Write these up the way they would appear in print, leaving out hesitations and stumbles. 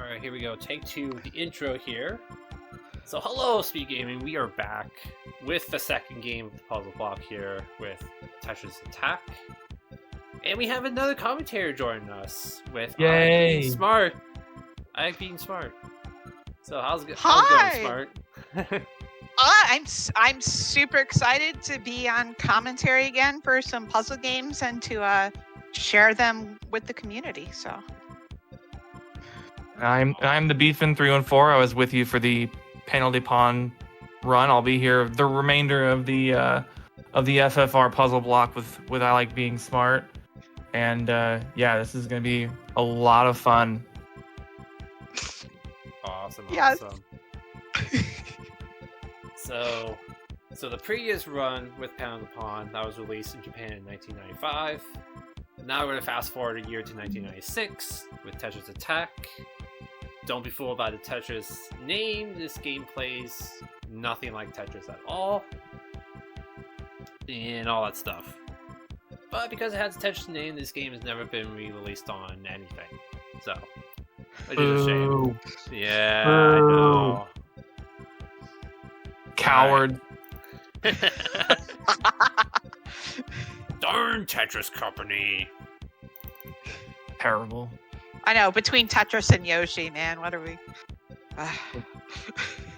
Alright, here we go. Take two, the intro here. So hello, Speed Gaming. We are back with the second game of the puzzle block here with Tetris Attack. And we have another commentator joining us with Yay! Being Smart. I like being smart. So how's it going, Smart? I'm super excited to be on commentary again for some puzzle games and to share them with the community. So I'm the Beefin 314. I was with you for the Penalty Pond run. I'll be here the remainder of the FFR puzzle block with I Like Being Smart. And yeah, this is gonna be a lot of fun. Awesome. Yes. Awesome. So the previous run with Pound the Pond that was released in Japan in 1995. Now we're gonna fast forward a year to 1996 with Tetris Attack. Don't be fooled by the Tetris name. This game plays nothing like Tetris at all, and all that stuff. But because it has a Tetris name, this game has never been re-released on anything. So, which is a shame. Yeah, I know. Coward. Right. Darn Tetris Company. Terrible. I know, between Tetris and Yoshi, man, what are we?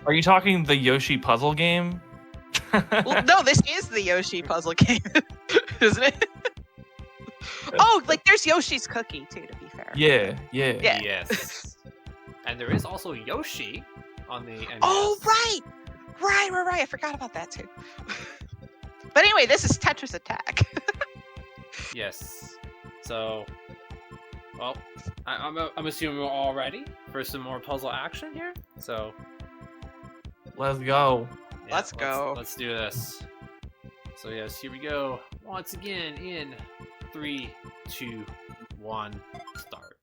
Are you talking the Yoshi puzzle game? Well, no, this is the Yoshi puzzle game, isn't it? Oh, like there's Yoshi's Cookie too, to be fair. Yeah. Yes. And there is also Yoshi on the NES. Oh, right. I forgot about that too. But anyway, this is Tetris Attack. Yes. So, well, I'm assuming we're all ready for some more puzzle action here. So, Let's go. yeah, Let's go. Let's do this. So yes, here we go. Once again in 3, 2, 1, start.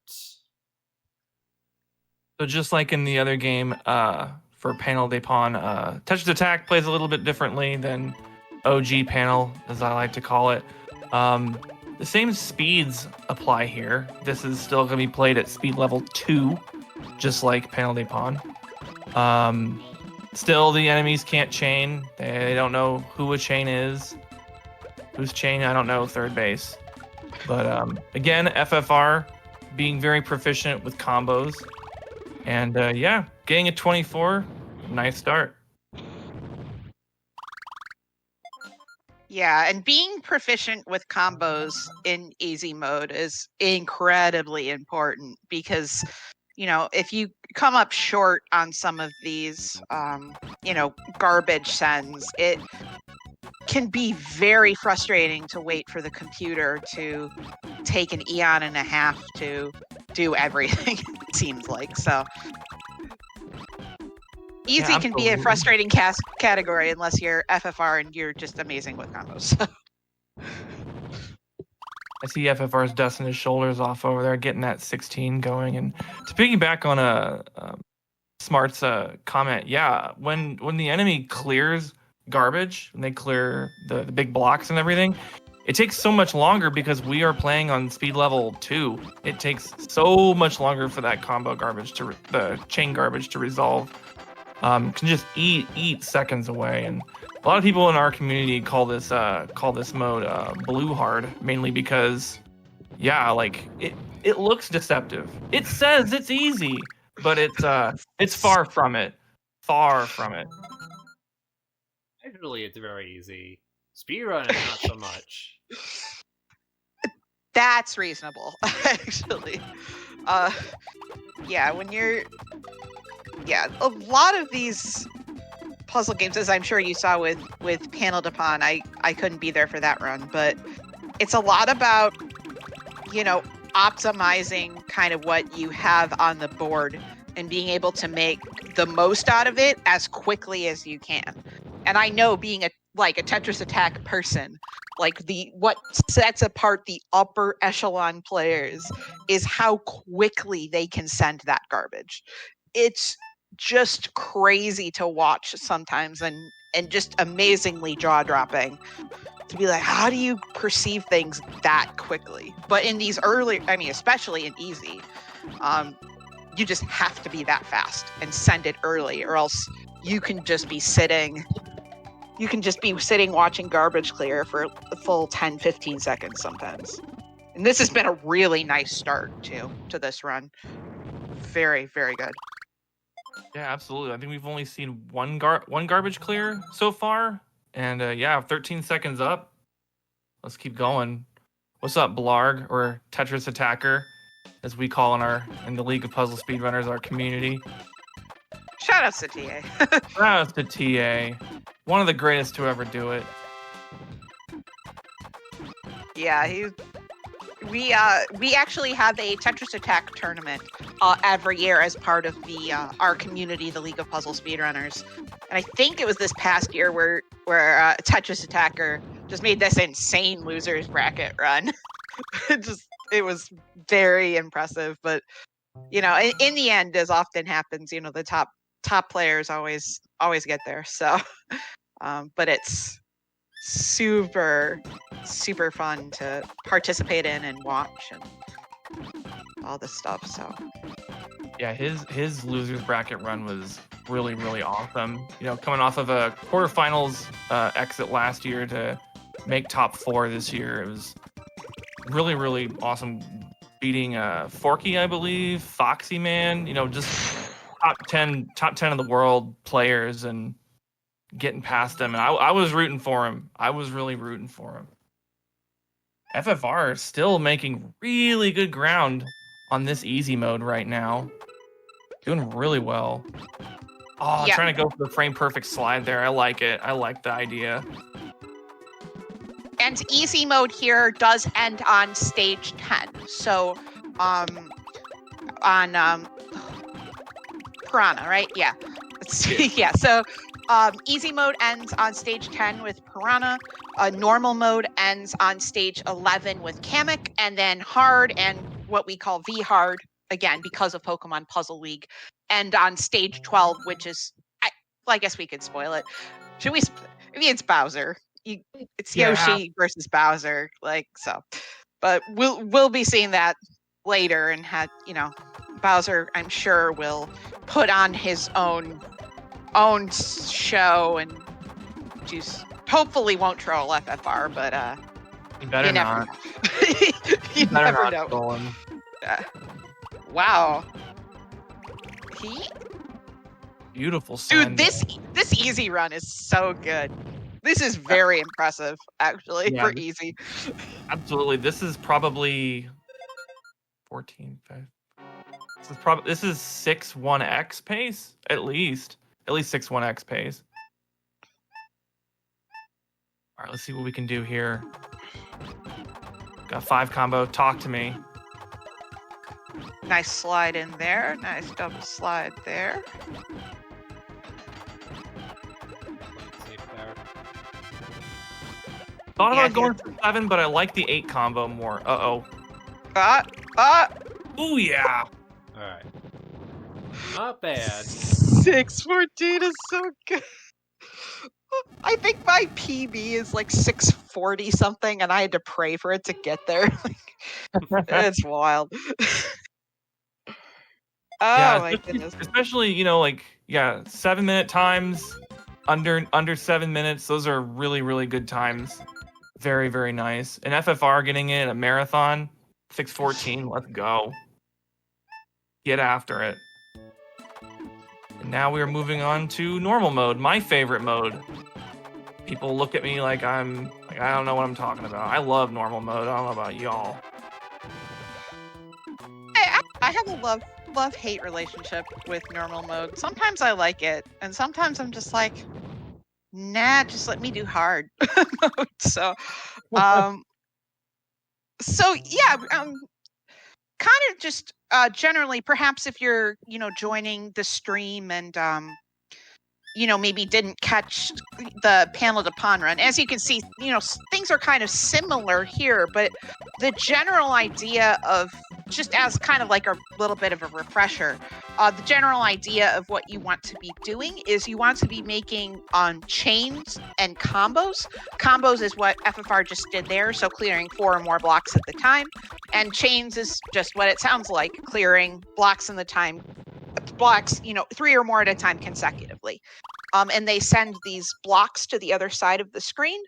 So just like in the other game, for Panel de Pon, Tetris Attack plays a little bit differently than OG Panel, as I like to call it. The same speeds apply here. This is still going to be played at speed level 2, just like Panel de Pon. Still, the enemies can't chain. They don't know who a chain is. Who's chain? I don't know. Third base. But again, FFR being very proficient with combos. And yeah, getting a 24, nice start. Yeah, and being proficient with combos in easy mode is incredibly important because, you know, if you come up short on some of these, garbage sends, it can be very frustrating to wait for the computer to take an eon and a half to do everything, it seems like. So easy can be a frustrating category unless you're FFR and you're just amazing with combos. I see FFR's dusting his shoulders off over there, getting that 16 going. And to piggyback on Smart's comment, yeah, when the enemy clears garbage and they clear the big blocks and everything, it takes so much longer because we are playing on speed level 2. It takes so much longer for that combo garbage the chain garbage to resolve. Can just eat seconds away, and a lot of people in our community call this mode blue hard, mainly because, yeah, like it looks deceptive. It says it's easy, but it's far from it. Far from it. Actually, it's very easy. Speedrun is not so much. That's reasonable, actually. Yeah, a lot of these puzzle games, as I'm sure you saw with Panel de Pon, I couldn't be there for that run, but it's a lot about, optimizing kind of what you have on the board and being able to make the most out of it as quickly as you can. And I know, being a Tetris Attack person, what sets apart the upper echelon players is how quickly they can send that garbage. It's just crazy to watch sometimes, and just amazingly jaw-dropping to be like, how do you perceive things that quickly? But in these especially in easy, you just have to be that fast and send it early, or else you can just be sitting watching garbage clear for the full 10-15 seconds sometimes. And this has been a really nice start to this run. Very, very good. Yeah, absolutely. I think we've only seen one garbage clear so far, and 13 seconds up. Let's keep going. What's up, Blarg, or Tetris Attacker, as we call in the League of Puzzle Speedrunners, our community. Shout outs to TA. Shout outs to TA, one of the greatest to ever do it. Yeah, we actually have a Tetris Attack tournament every year as part of our community, the League of Puzzle Speedrunners. And I think it was this past year where Tetris Attacker just made this insane losers bracket run. It was very impressive. But in the end, as often happens, the top players always get there. So, but it's super fun to participate in and watch and all this stuff. So yeah, his losers bracket run was really, really awesome. Coming off of a quarterfinals exit last year to make top 4 this year, it was really, really awesome. Beating Forky, I believe, Foxy Man, just top 10 of the world players, and getting past them. And I was rooting for him. I was really rooting for him. FFR is still making really good ground on this easy mode right now. Doing really well. Oh, yeah. Trying to go for the frame perfect slide there. I like it. I like the idea. And easy mode here does end on stage 10. So, on Piranha, right? Yeah. Yeah. So, easy mode ends on stage 10 with Piranha. Normal mode ends on stage 11 with Kamek, and then hard and what we call V-hard, again, because of Pokemon Puzzle League, end on stage 12, which is, I guess we could spoil it. Should we? It's Bowser. It's Yoshi versus Bowser, so. But we'll be seeing that later, and Bowser, I'm sure, will put on his own show and just hopefully won't troll FFR, but you better not. You never know. Troll him. Wow. Beautiful send. Dude, this easy run is so good. This is very impressive, actually, for easy. Absolutely. This is probably 14.5. This is 6-1x pace, at least 6-1x pace. All right, let's see what we can do here. Got 5 combo. Talk to me. Nice slide in there. Nice double slide there. Thought about going for 7, but I like the 8 combo more. Uh-oh. Ooh, yeah. All right. Not bad. 614 is so good. I think my PB is like 640 something, and I had to pray for it to get there. It's wild. My goodness. Especially, 7-minute times, under 7 minutes. Those are really, really good times. Very, very nice. And FFR getting in a marathon, 6:14. Let's go. Get after it. And now we are moving on to normal mode, my favorite mode. People look at me like I don't know what I'm talking about. I love normal mode. I don't know about y'all. I have a love-hate relationship with normal mode. Sometimes I like it, and sometimes I'm just like, nah, just let me do hard mode. So, kind of just generally, perhaps if you're, joining the stream and maybe didn't catch the panel to pawn run. As you can see, things are kind of similar here, but the general idea of, just as kind of like a little bit of a refresher, the general idea of what you want to be doing is you want to be making chains and combos. Combos is what FFR just did there, so clearing 4 or more blocks at the time. And chains is just what it sounds like, clearing blocks 3 or more at a time consecutively. And they send these blocks to the other side of the screen,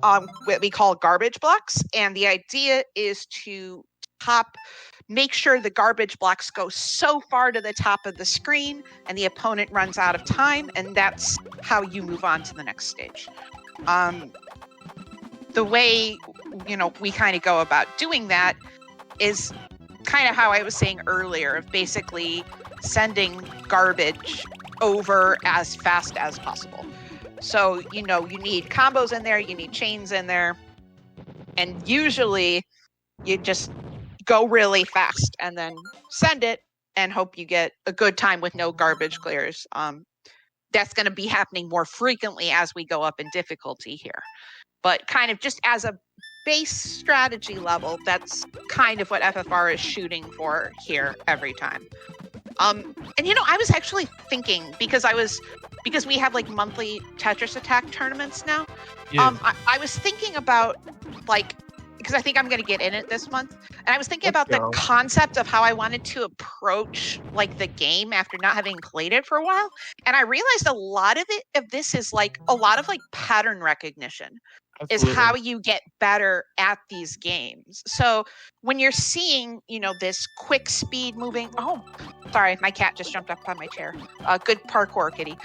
what we call garbage blocks. And the idea is to make sure the garbage blocks go so far to the top of the screen and the opponent runs out of time, and that's how you move on to the next stage. The way, we kind of go about doing that is kind of how I was saying earlier, of basically sending garbage over as fast as possible. So, you need combos in there, you need chains in there, and usually you just go really fast and then send it and hope you get a good time with no garbage clears. That's going to be happening more frequently as we go up in difficulty here. But kind of just as a base strategy level, that's kind of what FFR is shooting for here every time. And I was actually thinking, because we have like monthly Tetris Attack tournaments now. Yeah. I was thinking about, like, because I think I'm going to get in it this month, and I was thinking about the concept of how I wanted to approach like the game after not having played it for a while, and I realized a lot of this is like a lot of like pattern recognition. Absolutely. Is how you get better at these games. So when you're seeing, this quick speed moving, oh, sorry, my cat just jumped up on my chair. Good parkour, kitty.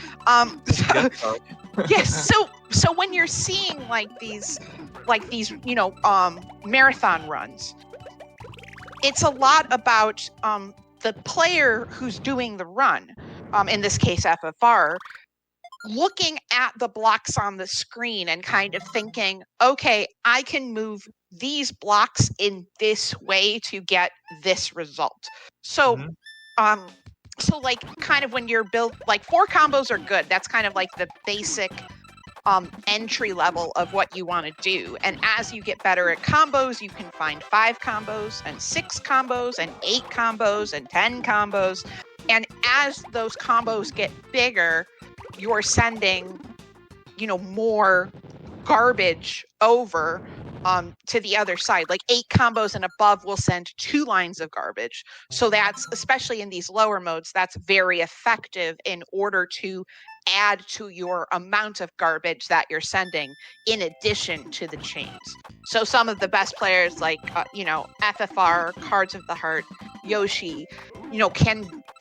Yes. So when you're seeing these, marathon runs, it's a lot about the player who's doing the run. In this case, FFR. Looking at the blocks on the screen and kind of thinking, okay, I can move these blocks in this way to get this result. So, so like kind of when you're built, like 4 combos are good. That's kind of like the basic entry level of what you want to do. And as you get better at combos, you can find 5 combos and 6 combos and 8 combos and 10 combos. And as those combos get bigger, you're sending, more garbage over to the other side. Like 8 combos and above will send 2 lines of garbage. So that's, especially in these lower modes, that's very effective in order to add to your amount of garbage that you're sending in addition to the chains. So some of the best players like, FFR, Cards of the Heart, Yoshi,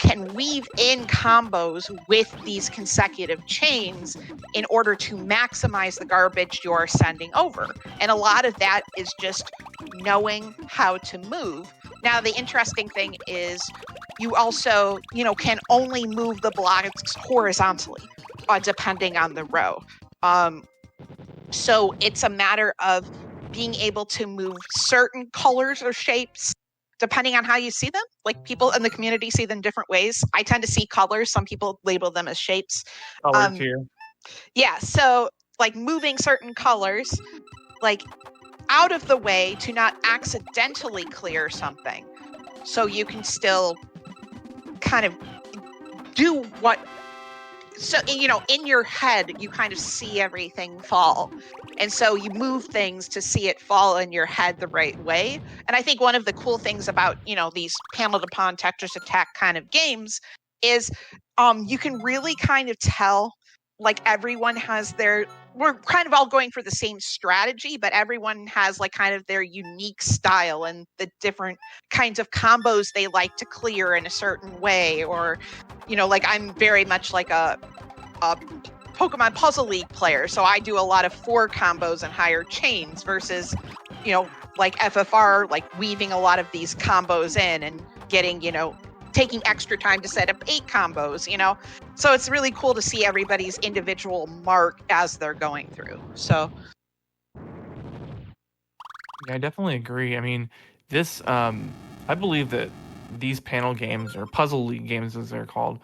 can weave in combos with these consecutive chains in order to maximize the garbage you're sending over. And a lot of that is just knowing how to move. Now, the interesting thing is you also, can only move the blocks horizontally, depending on the row. So it's a matter of being able to move certain colors or shapes depending on how you see them. Like, people in the community see them different ways. I tend to see colors. Some people label them as shapes. Colors here. Yeah, so like moving certain colors, like out of the way to not accidentally clear something. So you can still kind of do what, so, in your head, you kind of see everything fall. And so you move things to see it fall in your head the right way. And I think one of the cool things about, these panel to pawn Tetris Attack kind of games is you can really kind of tell, like, everyone has we're kind of all going for the same strategy, but everyone has like kind of their unique style and the different kinds of combos they like to clear in a certain way. Or, like, I'm very much like a Pokemon Puzzle League player, so I do a lot of 4 combos and higher chains versus, like FFR, like weaving a lot of these combos in and getting, taking extra time to set up 8 combos, So it's really cool to see everybody's individual mark as they're going through. So yeah, I definitely agree. I mean, this I believe that these panel games, or puzzle league games as they're called,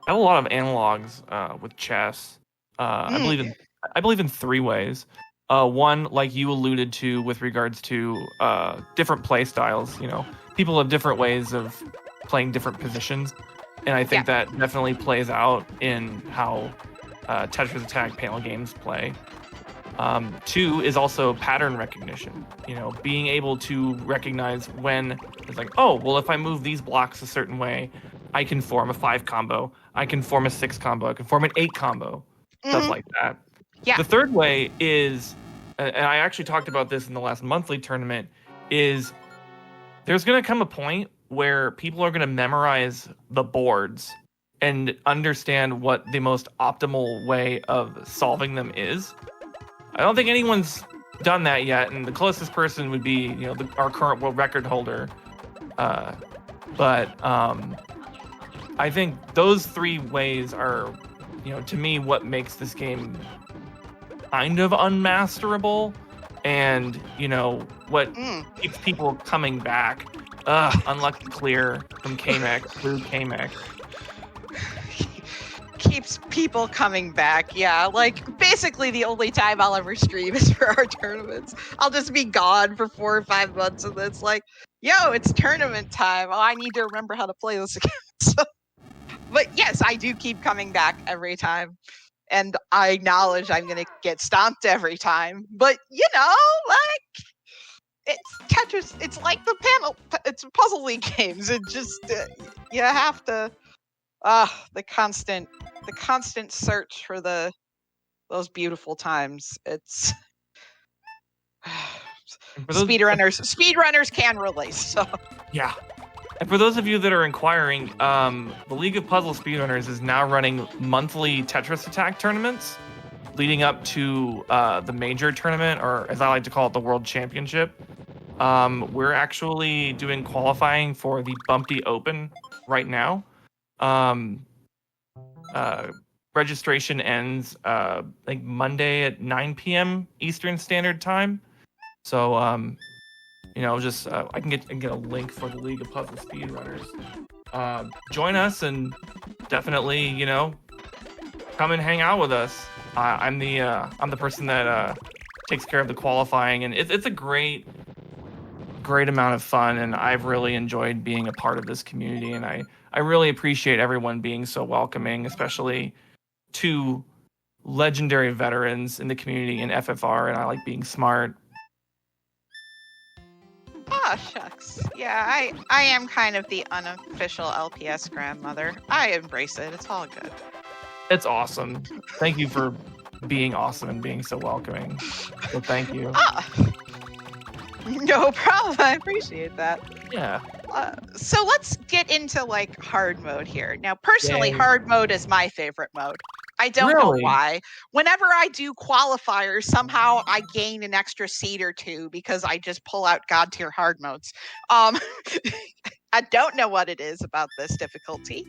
I have a lot of analogs with chess. I believe in 3 ways. One, like you alluded to, with regards to different play styles. You know, people have different ways of playing different positions, and I think that definitely plays out in how Tetris Attack panel games play. 2 is also pattern recognition. You know, being able to recognize when it's like, oh, well, if I move these blocks a certain way, I can form a 5 combo. I can form a 6 combo. I can form an 8 combo. Stuff like that. Yeah. The third way is, and I actually talked about this in the last monthly tournament, is there's going to come a point where people are going to memorize the boards and understand what the most optimal way of solving them is. I don't think anyone's done that yet, and the closest person would be, you know, our current world record holder. But I think those 3 ways are, you know, to me, what makes this game kind of unmasterable, and, you know, what keeps people coming back. Unlucky clear from Kamek, blue Kamek. Keeps people coming back. Yeah, like basically the only time I'll ever stream is for our tournaments. I'll just be gone for 4 or 5 months, and it's like, yo, it's tournament time. Oh, I need to remember how to play this again. So, but yes, I do keep coming back every time, and I acknowledge I'm gonna get stomped every time. But you know, like, it's Tetris. It's like the panel. It's puzzle league games. It just you have to. The constant search for those beautiful times. It's speedrunners can relate. So yeah. And for those of you that are inquiring, the League of Puzzle Speedrunners is now running monthly Tetris Attack tournaments, leading up to the major tournament, or as I like to call it, the World Championship. We're actually doing qualifying for the Bumpty Open right now. Registration ends like Monday at 9 p.m. Eastern Standard Time. So you know, just I can get a link for the League of Puzzle Speedrunners. Join us and definitely, you know, come and hang out with us. I'm the person that takes care of the qualifying, and it's a great amount of fun, and I've really enjoyed being a part of this community, and I really appreciate everyone being so welcoming, especially to legendary veterans in the community in FFR, and I like being smart. Oh, shucks. Yeah, I am kind of the unofficial LPS grandmother. I embrace it. It's all good. It's awesome. Thank you for being awesome and being so welcoming. So thank you. No problem. I appreciate that. Yeah. So let's get into like hard mode here. Now, personally, hard mode is my favorite mode. I don't know why. Whenever I do qualifiers, somehow I gain an extra seed or 2 because I just pull out God tier hard modes. I don't know what it is about this difficulty.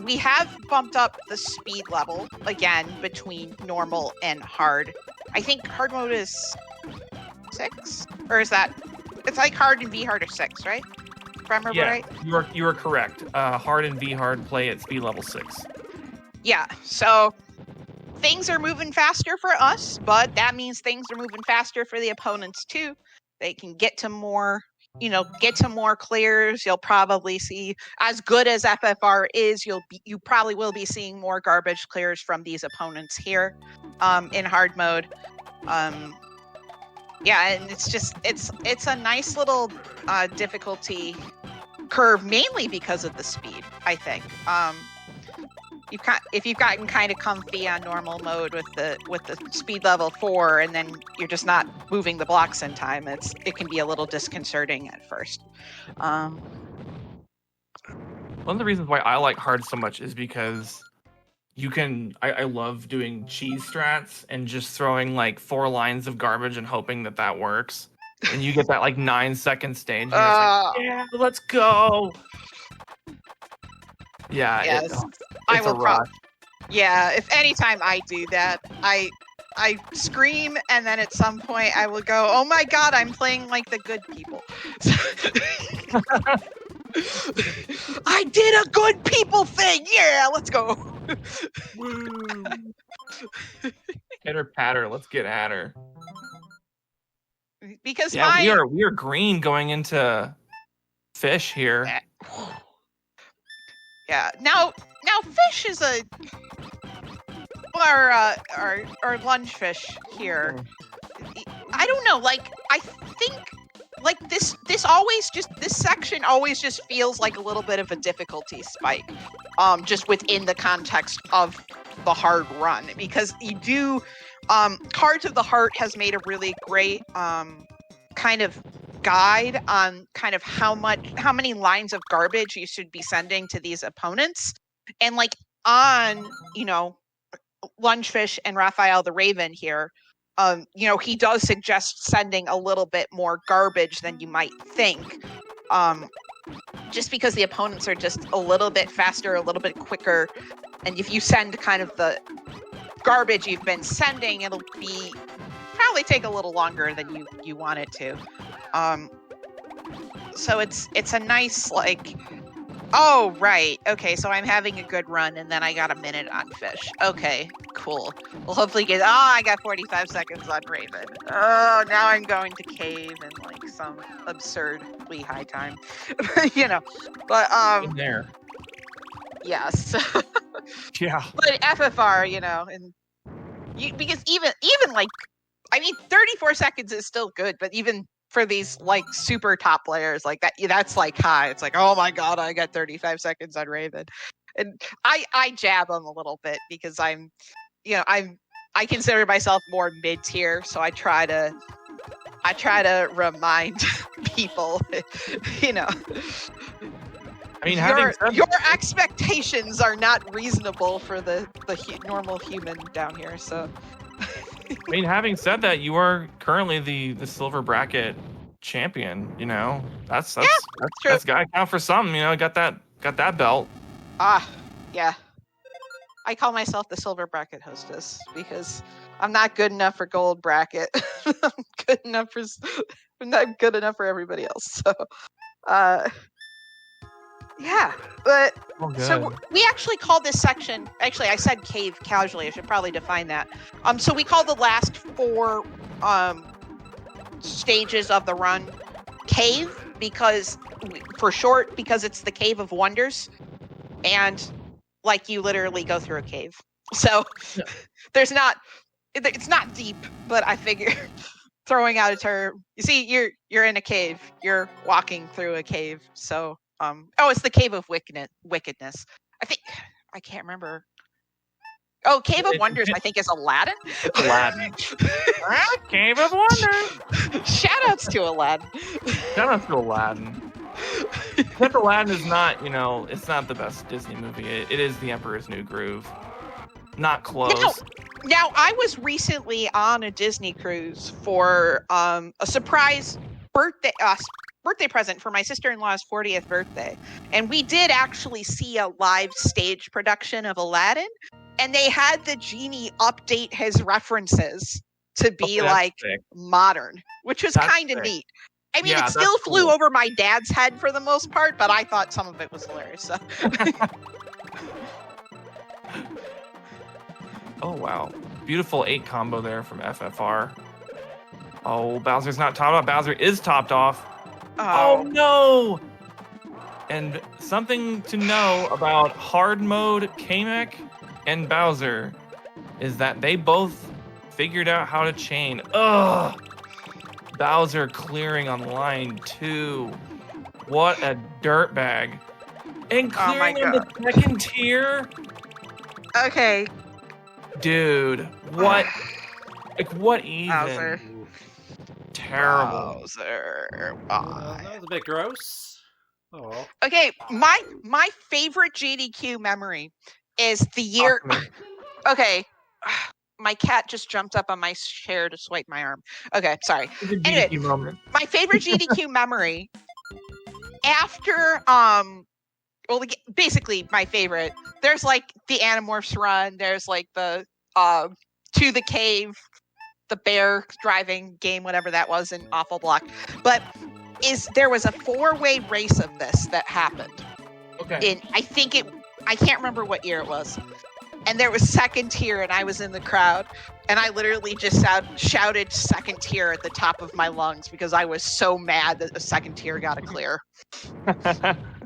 We have bumped up the speed level again between normal and hard. I think hard mode is 6, or is that? It's like hard and V hard are 6, right? If I remember right. You are correct. Hard and V hard play at speed level 6. Yeah, so things are moving faster for us, but that means things are moving faster for the opponents too. They can get to more clears. You'll probably see, as good as FFR is, you probably will be seeing more garbage clears from these opponents here in hard mode. Yeah, and it's a nice little difficulty curve, mainly because of the speed, I think. If you've gotten kind of comfy on normal mode with the speed level 4, and then you're just not moving the blocks in time, it can be a little disconcerting at first. One of the reasons why I like hard so much is because I love doing cheese strats and just throwing like 4 lines of garbage and hoping that works. And you get that like 9-second stage. And it's like, yeah, let's go. Yeah, yes, it's a rush. Yeah, if anytime I do that, I scream, and then at some point I will go, oh my god, I'm playing like the good people. I did a good people thing. Yeah, let's go. Woo! Hit her, pat her. Let's get at her. Because Yeah, we are green going into fish here. Yeah. Now fish is our lunge fish here. I don't know. Like I think like this section always just feels like a little bit of a difficulty spike, just within the context of the hard run, because you do Cards of the Heart has made a really great kind of guide on kind of how many lines of garbage you should be sending to these opponents, and like on Lungefish and Raphael the Raven here, he does suggest sending a little bit more garbage than you might think, just because the opponents are just a little bit faster, a little bit quicker, and if you send kind of the garbage you've been sending, it'll probably take a little longer than you want it to. So it's a nice like, oh right, okay, so I'm having a good run and then I got a minute on fish. Okay, cool. We'll hopefully I got 45 seconds on Raven. Oh, now I'm going to cave in like some absurdly high time. But In there. yes. Yeah. But FFR, and because even like, I mean, 34 seconds is still good, but even for these like super top players like that's like high. It's like, oh my god, I got 35 seconds on Raven, and I jab them a little bit because I consider myself more mid tier, so I try to remind people, I mean, your expectations are not reasonable for the normal human down here. So, I mean, having said that, you are currently the silver bracket champion. That's gotta count for something. Got that belt. Yeah. I call myself the silver bracket hostess because I'm not good enough for gold bracket. I'm not good enough for everybody else. So, yeah, but so we actually call this section. Actually, I said cave casually. I should probably define that. So we call the last 4 stages of the run cave because it's the Cave of Wonders, and like you literally go through a cave. So it's not deep, but I figure throwing out a term. You see, you're in a cave. You're walking through a cave. So. It's the Cave of Wickedness. I can't remember. Oh, Cave of Wonders, I think, is Aladdin. It's Aladdin. Cave of Wonders. Shoutouts to Aladdin. Shoutouts to Aladdin. Except Aladdin is not, it's not the best Disney movie. It is The Emperor's New Groove. Not close. Now, I was recently on a Disney cruise for a surprise birthday present for my sister-in-law's 40th birthday, and we did actually see a live stage production of Aladdin, and they had the genie update his references to be modern, which was kind of neat. I mean, it still flew over my dad's head for the most part, but I thought some of it was hilarious. So. Oh wow, beautiful 8 combo there from FFR. Oh, Bowser's not topped off. Bowser is topped off. Oh no! And something to know about hard mode Kamek and Bowser is that they both figured out how to chain. Ugh! Bowser clearing on line 2. What a dirtbag. And clearing in the second tier? Okay. Dude, what? What even? Bowser. Terrible. Bowser. That was a bit gross. Oh. Okay, my favorite GDQ memory is the year. Okay, my cat just jumped up on my chair to swipe my arm. Okay, sorry. Anyway, moment. My favorite GDQ memory after basically my favorite. There's like the Animorphs run. There's like the to the cave. The bear driving game, whatever that was, in Awful Block. But is there was a 4-way race of this that happened. Okay. I can't remember what year it was. And there was second tier, and I was in the crowd, and I literally just shouted second tier at the top of my lungs because I was so mad that the second tier got a clear.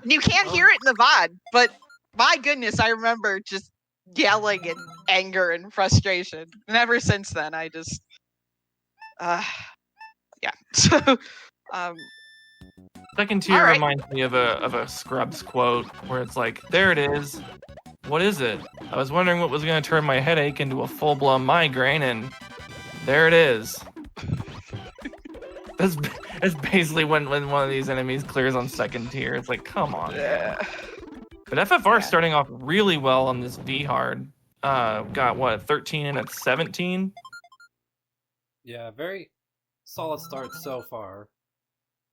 You can't hear it in the VOD, but my goodness, I remember just yelling in anger and frustration. And ever since then, I just, yeah. So, Second tier All right. reminds me of a Scrubs quote where it's like, "There it is. What is it? I was wondering what was going to turn my headache into a full-blown migraine, and there it is." That's basically when one of these enemies clears on second tier. It's like, come on. Yeah. But FFR is starting off really well on this V hard. Got what, 13 and it's 17? Yeah, very solid start so far.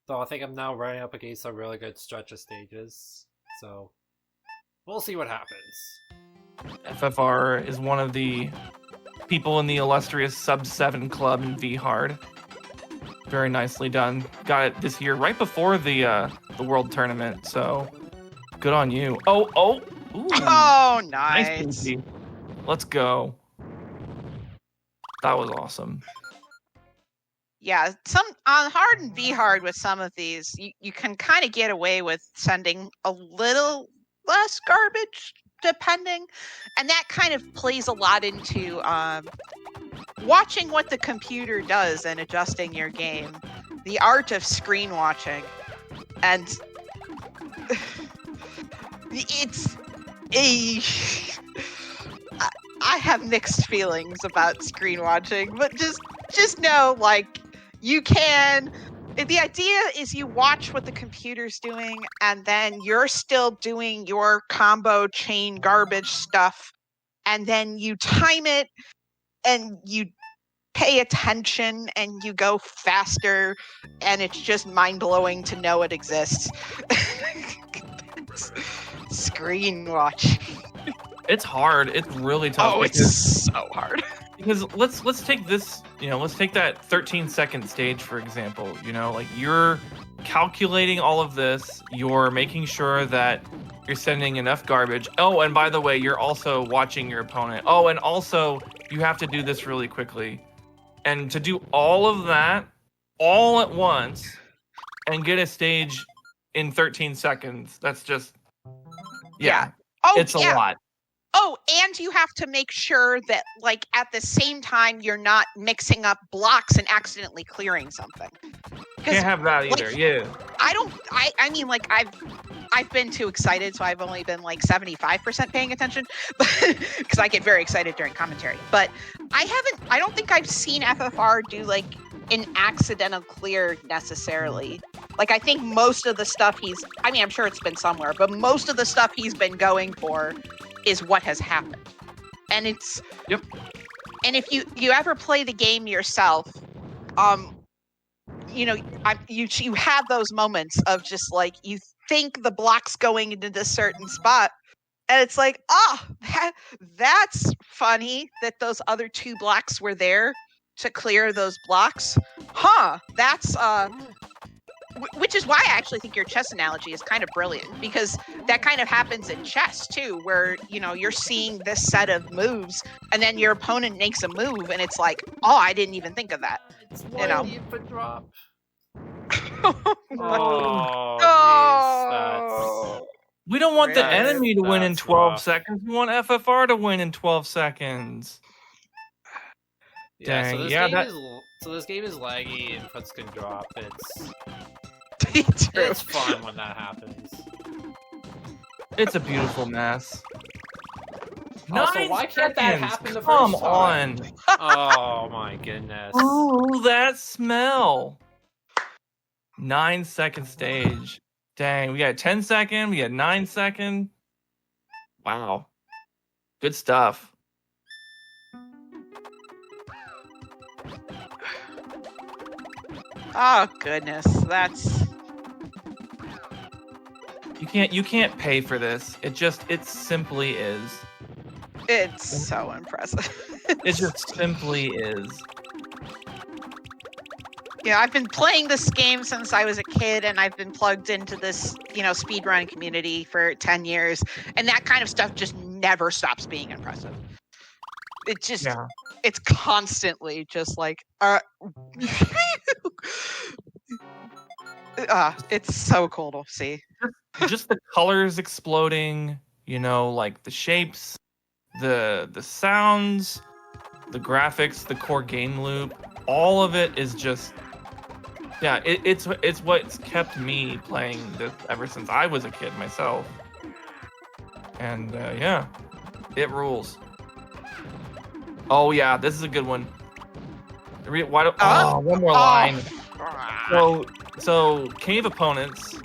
So I think I'm now running up against a really good stretch of stages. So we'll see what happens. FFR is one of the people in the illustrious sub-7 club in V hard. Very nicely done. Got it this year, right before the world tournament. So good on you. Ooh. Oh, nice. Pinky. Let's go. That was awesome. Yeah, some on hard and V hard with some of these, you can kind of get away with sending a little less garbage, depending, and that kind of plays a lot into watching what the computer does and adjusting your game. The art of screen watching, and it's a. I have mixed feelings about screen watching, but just know, like, you can. The idea is you watch what the computer's doing, and then you're still doing your combo chain garbage stuff, and then you time it, and you pay attention, and you go faster, and it's just mind-blowing to know it exists. Screen watch. It's hard. It's really tough. Oh, it's so hard. Because let's take this, let's take that 13-second stage, for example. Like, you're calculating all of this, you're making sure that you're sending enough garbage. Oh, and by the way, you're also watching your opponent. Oh, and also, you have to do this really quickly. And to do all of that all at once and get a stage in 13 seconds, that's just, yeah. Oh, it's a lot. Oh, and you have to make sure that, like, at the same time, you're not mixing up blocks and accidentally clearing something. Can't have that either. Like, yeah. I mean, like, I've been too excited, so I've only been like 75% paying attention, because I get very excited during commentary. But I don't think I've seen FFR do like an accidental clear necessarily. Like, I think most of the stuff I'm sure it's been somewhere, but most of the stuff he's been going for is what has happened. And it's yep. And if you ever play the game yourself, you have those moments of just like, you think the block's going into this certain spot, and it's like, that's funny that those other two blocks were there to clear those blocks. That's which is why I actually think your chess analogy is kind of brilliant, because that kind of happens in chess too, where, you're seeing this set of moves, and then your opponent makes a move, and it's like, I didn't even think of that. It's one input drop. We don't want the enemy to win in 12 rough. seconds. We want FFR to win in 12 seconds. Yeah, Dang, so this game is laggy, inputs can drop. It's It's fun when that happens. It's a beautiful mess. Also, why can't that happen the first Come time? on. Oh my goodness. Ooh, that smell. 9-second stage. Dang, we got 10 second, we got 9 second. Wow. Good stuff. Oh goodness, that's. You can't pay for this. It simply is. It's so impressive. It just simply is. Yeah, I've been playing this game since I was a kid and I've been plugged into this, speedrun community for 10 years, and that kind of stuff just never stops being impressive. It just, it's constantly just like, it's so cool to see. Just the colors exploding, like the shapes, the sounds, the graphics, the core game loop, all of it is just, it's what's kept me playing this ever since I was a kid myself. And it rules. Oh yeah, this is a good one. One more line. So cave opponents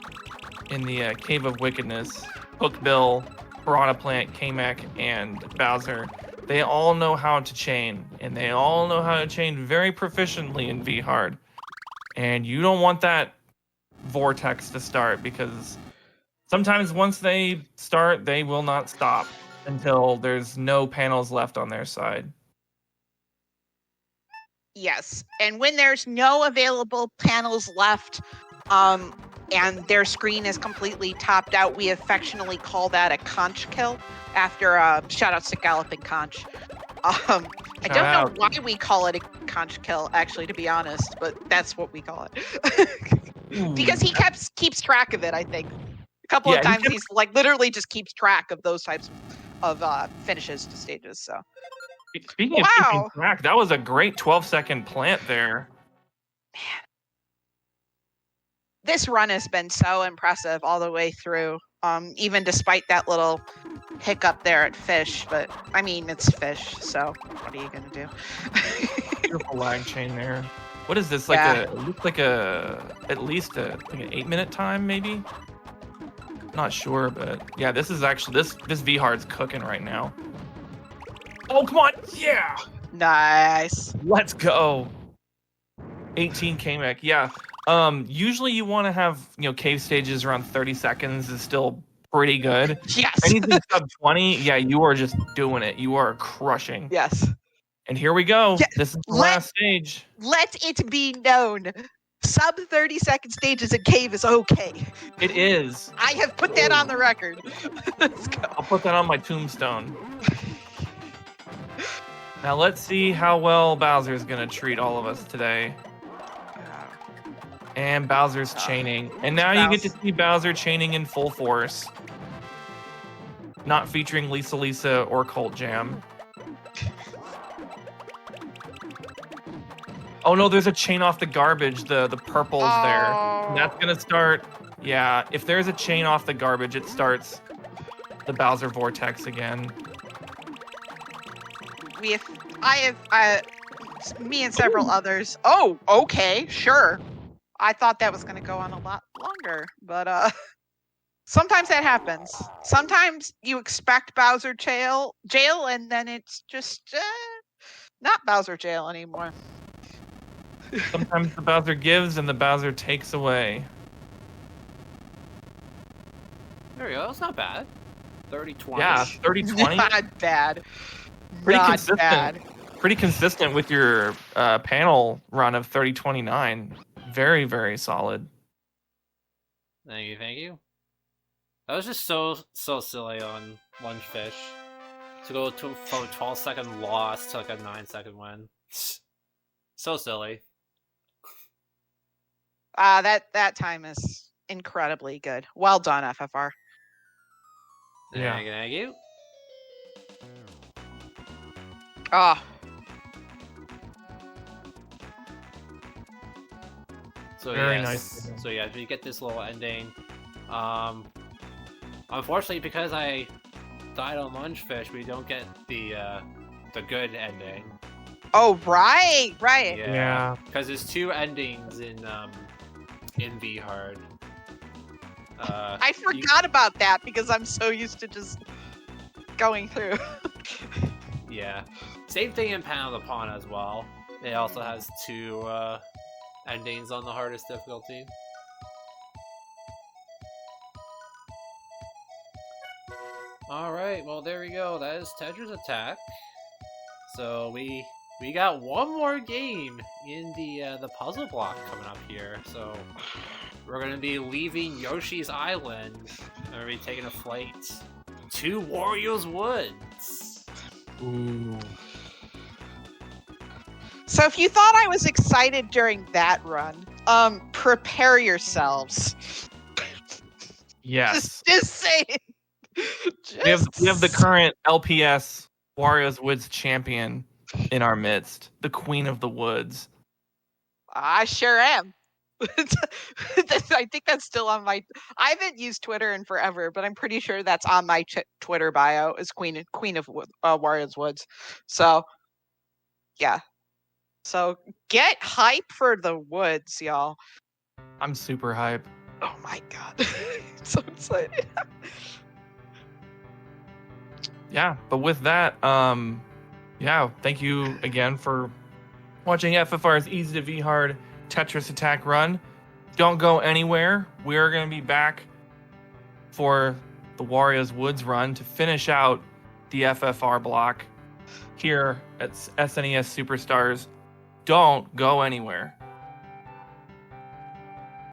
in the Cave of Wickedness, Hookbill, Piranha Plant, Kamek, and Bowser, they all know how to chain, and they all know how to chain very proficiently in V-Hard. And you don't want that vortex to start, because sometimes once they start, they will not stop until there's no panels left on their side. Yes, and when there's no available panels left, and their screen is completely topped out, we affectionately call that a conch kill. After shoutouts to Galloping Conch. I don't know why we call it a conch kill, actually, to be honest, but that's what we call it. Because he keeps track of it, I think. A couple of times he's like literally just keeps track of those types of finishes to stages. So. Speaking of keeping track, that was a great 12-second plant there. Man. This run has been so impressive all the way through, even despite that little hiccup there at Fish. But, I mean, it's Fish, so what are you going to do? Beautiful lag chain there. What is this? It looks like at least an 8-minute time, maybe? Not sure, but yeah, this is actually, this V-Hard's cooking right now. Oh, come on! Yeah! Nice. Let's go. 18 Kamek, yeah. Usually you want to have, cave stages around 30 seconds is still pretty good. Yes. Anything sub 20, you are just doing it. You are crushing. Yes. And here we go. Yeah, this is the last stage. Let it be known. Sub 30-second stages in cave is okay. It is. I have put that on the record. Let's go. I'll put that on my tombstone. Now let's see how well Bowser's going to treat all of us today. And Bowser's chaining. And now you get to see Bowser chaining in full force. Not featuring Lisa or Colt Jam. Oh no, there's a chain off the garbage. The purple's there. And that's going to start... Yeah, if there's a chain off the garbage, it starts the Bowser Vortex again. Me and several others. Oh, okay, sure. I thought that was going to go on a lot longer, but sometimes that happens. Sometimes you expect Bowser jail, and then it's just not Bowser jail anymore. Sometimes the Bowser gives and the Bowser takes away. There we go. That's not bad. 30-20. Yeah, 30-20. Not bad. Pretty Not consistent. bad. Pretty consistent with your panel run of 30-29. Very, very solid. Thank you. That was just so silly on Lungefish. To go from a 12-second loss to like a 9-second win. So silly. That time is incredibly good. Well done, FFR. Yeah. Thank you. Oh. So Very nice. So yeah, you get this little ending. Unfortunately, because I died on Lungefish, we don't get the good ending. Oh right. Yeah. Because there's two endings in V-Hard. I forgot about that because I'm so used to just going through. Yeah. Same thing in Pound of the Pawn as well. It also has two endings on the hardest difficulty. Alright, well there we go. That is Tetris Attack. So we got one more game in the puzzle block coming up here. So we're gonna be leaving Yoshi's Island. We're gonna be taking a flight to Wario's Woods. Ooh. So if you thought I was excited during that run, prepare yourselves. Yes. Just saying. We have the current LPS Wario's Woods champion in our midst, the Queen of the Woods. I sure am. I think that's still on my. I haven't used Twitter in forever, but I'm pretty sure that's on my Twitter bio as Queen of Wario's Woods. So, yeah. So get hype for the woods, y'all. I'm super hype. Oh my god, so excited. Yeah, but with that, yeah, thank you again for watching FFR's Easy to V Hard Tetris Attack run. Don't go anywhere. We're going to be back for the Wario's Woods run to finish out the FFR block here at SNES Superstars. Don't go anywhere.